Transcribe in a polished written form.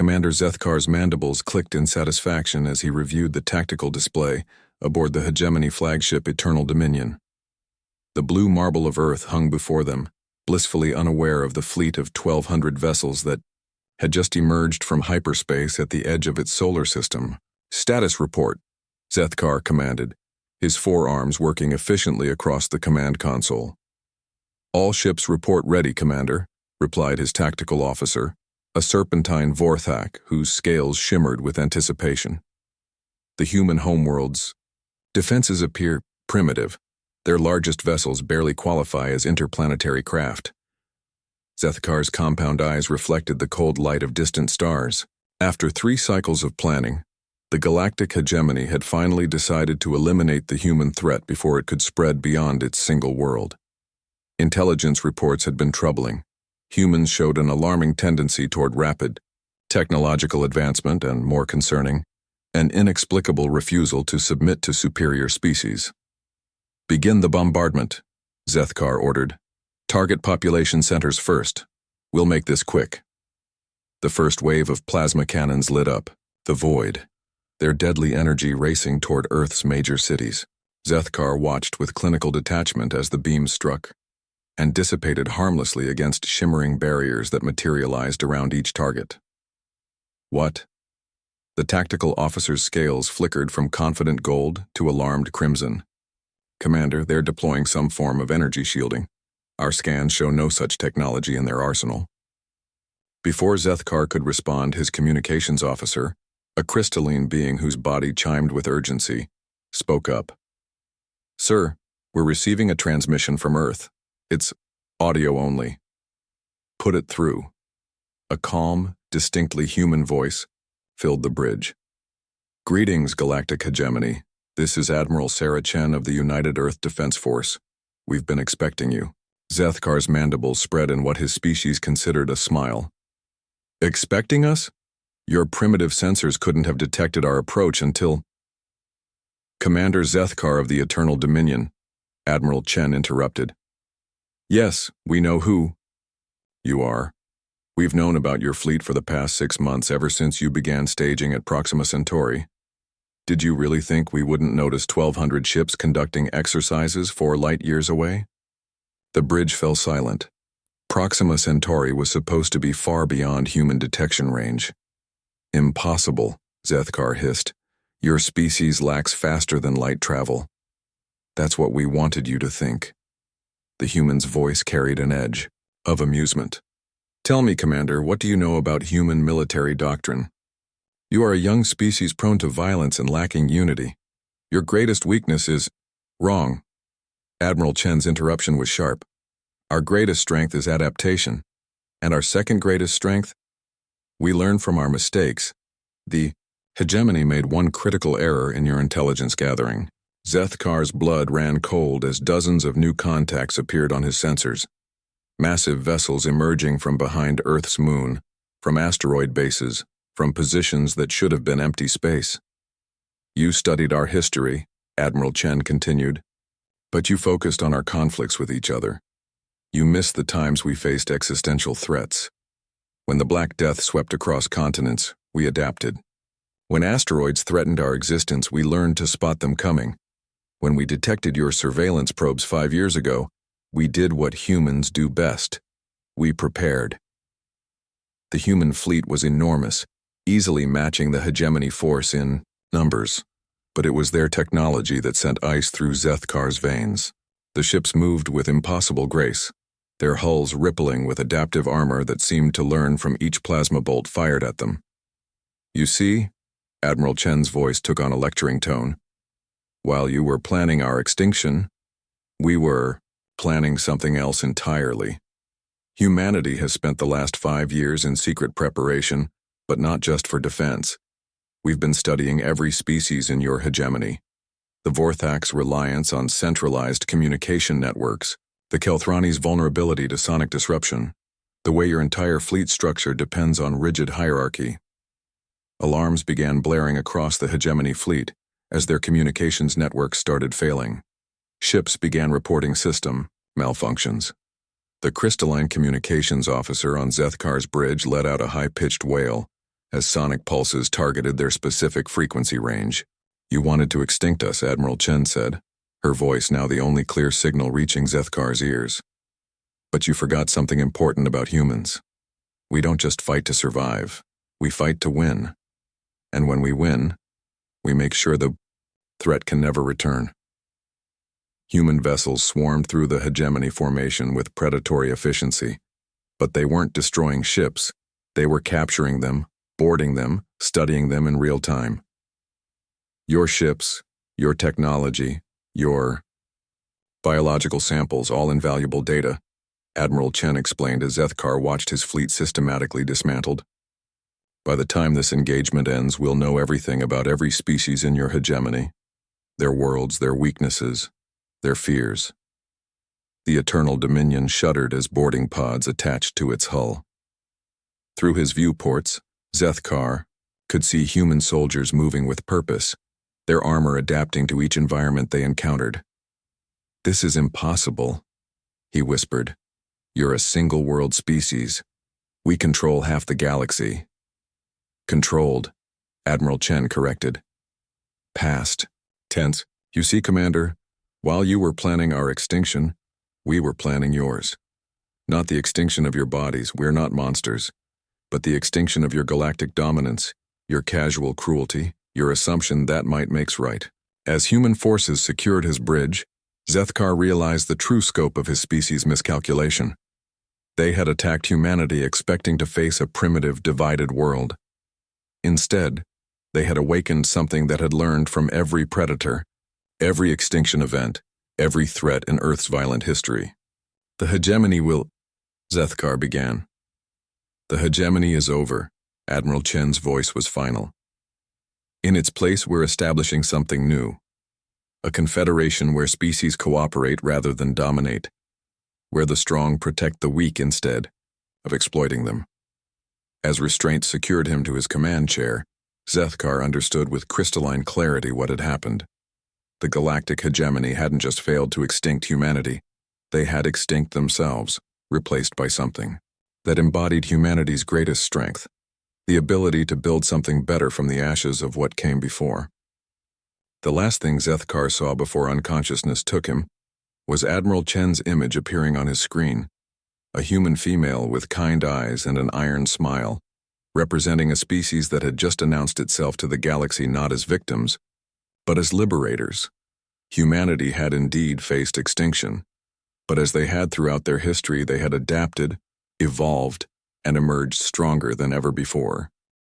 Commander Zethkar's mandibles clicked in satisfaction as he reviewed the tactical display aboard the hegemony flagship Eternal Dominion. The blue marble of Earth hung before them, blissfully unaware of the fleet of 1,200 vessels that had just emerged from hyperspace at the edge of its solar system. "Status report," Zethkar commanded, his forearms working efficiently across the command console. "All ships report ready, Commander," replied his tactical officer, a serpentine Vorthak whose scales shimmered with anticipation. The human homeworld's defenses appear primitive. Their largest vessels barely qualify as interplanetary craft. Zethkar's compound eyes reflected the cold light of distant stars. After 3 cycles of planning, the galactic hegemony had finally decided to eliminate the human threat before it could spread beyond its single world. Intelligence reports had been troubling. Humans showed an alarming tendency toward rapid technological advancement and, more concerning, an inexplicable refusal to submit to superior species. "Begin the bombardment," Zethkar ordered. "Target population centers first. We'll make this quick." The first wave of plasma cannons lit up the void, their deadly energy racing toward Earth's major cities. Zethkar watched with clinical detachment as the beams struck and dissipated harmlessly against shimmering barriers that materialized around each target. "What?" The tactical officer's scales flickered from confident gold to alarmed crimson. "Commander, they're deploying some form of energy shielding. Our scans show no such technology in their arsenal." Before Zethkar could respond, his communications officer, a crystalline being whose body chimed with urgency, spoke up. "Sir, we're receiving a transmission from Earth. It's audio only." "Put it through." A calm, distinctly human voice filled the bridge. "Greetings, Galactic Hegemony. This is Admiral Sarah Chen of the United Earth Defense Force. We've been expecting you." Zethkar's mandibles spread in what his species considered a smile. "Expecting us? Your primitive sensors couldn't have detected our approach until—" "Commander Zethkar of the Eternal Dominion," Admiral Chen interrupted. "Yes, we know who you are. We've known about your fleet for the past 6 months, ever since you began staging at Proxima Centauri. Did you really think we wouldn't notice 1,200 ships conducting exercises 4 light-years away?" The bridge fell silent. Proxima Centauri was supposed to be far beyond human detection range. "Impossible," Zethkar hissed. "Your species lacks faster-than-light travel." "That's what we wanted you to think." The human's voice carried an edge of amusement. "Tell me, Commander, what do you know about human military doctrine? You are a young species prone to violence and lacking unity. Your greatest weakness is—" "Wrong." Admiral Chen's interruption was sharp. "Our greatest strength is adaptation. And our second greatest strength? We learn from our mistakes. The hegemony made one critical error in your intelligence gathering." Zethkar's blood ran cold as dozens of new contacts appeared on his sensors. Massive vessels emerging from behind Earth's moon, from asteroid bases, from positions that should have been empty space. "You studied our history," Admiral Chen continued, "but you focused on our conflicts with each other. You missed the times we faced existential threats. When the Black Death swept across continents, we adapted. When asteroids threatened our existence, we learned to spot them coming. When we detected your surveillance probes 5 years ago, we did what humans do best. We prepared." The human fleet was enormous, easily matching the hegemony force in numbers, but it was their technology that sent ice through Zethkar's veins. The ships moved with impossible grace, their hulls rippling with adaptive armor that seemed to learn from each plasma bolt fired at them. "You see," Admiral Chen's voice took on a lecturing tone, "while you were planning our extinction, we were planning something else entirely. Humanity has spent the last 5 years in secret preparation, but not just for defense. We've been studying every species in your hegemony. The Vorthak's reliance on centralized communication networks, the Kelthrani's vulnerability to sonic disruption, the way your entire fleet structure depends on rigid hierarchy." Alarms began blaring across the hegemony fleet as their communications networks started failing. Ships began reporting system malfunctions. The crystalline communications officer on Zethkar's bridge let out a high-pitched wail as sonic pulses targeted their specific frequency range. "You wanted to extinct us," Admiral Chen said, her voice now the only clear signal reaching Zethkar's ears. "But you forgot something important about humans. We don't just fight to survive, we fight to win. And when we win, we make sure the threat can never return." Human vessels swarmed through the hegemony formation with predatory efficiency, but they weren't destroying ships, they were capturing them, boarding them, studying them in real time. "Your ships, your technology, your biological samples, all invaluable data," Admiral Chen explained as Zethkar watched his fleet systematically dismantled. "By the time this engagement ends, we'll know everything about every species in your hegemony, their worlds, their weaknesses, their fears." The Eternal Dominion shuddered as boarding pods attached to its hull. Through his viewports, Zethkar could see human soldiers moving with purpose, their armor adapting to each environment they encountered. "This is impossible," he whispered. "You're a single-world species. We control half the galaxy." "Controlled," Admiral Chen corrected. "Past tense. You see, Commander, while you were planning our extinction, we were planning yours. Not the extinction of your bodies, we're not monsters, but the extinction of your galactic dominance, your casual cruelty, your assumption that might makes right." As human forces secured his bridge, Zethkar realized the true scope of his species' miscalculation. They had attacked humanity expecting to face a primitive, divided world. Instead, they had awakened something that had learned from every predator, every extinction event, every threat in Earth's violent history. "The hegemony will," Zethkar began. "The hegemony is over," Admiral Chen's voice was final. "In its place, we're establishing something new. A confederation where species cooperate rather than dominate, where the strong protect the weak instead of exploiting them." As restraint secured him to his command chair, Zethkar understood with crystalline clarity what had happened. The galactic hegemony hadn't just failed to extinct humanity, they had extinct themselves, replaced by something that embodied humanity's greatest strength, the ability to build something better from the ashes of what came before. The last thing Zethkar saw before unconsciousness took him was Admiral Chen's image appearing on his screen, a human female with kind eyes and an iron smile, representing a species that had just announced itself to the galaxy not as victims, but as liberators. Humanity had indeed faced extinction, but as they had throughout their history, they had adapted, evolved, and emerged stronger than ever before.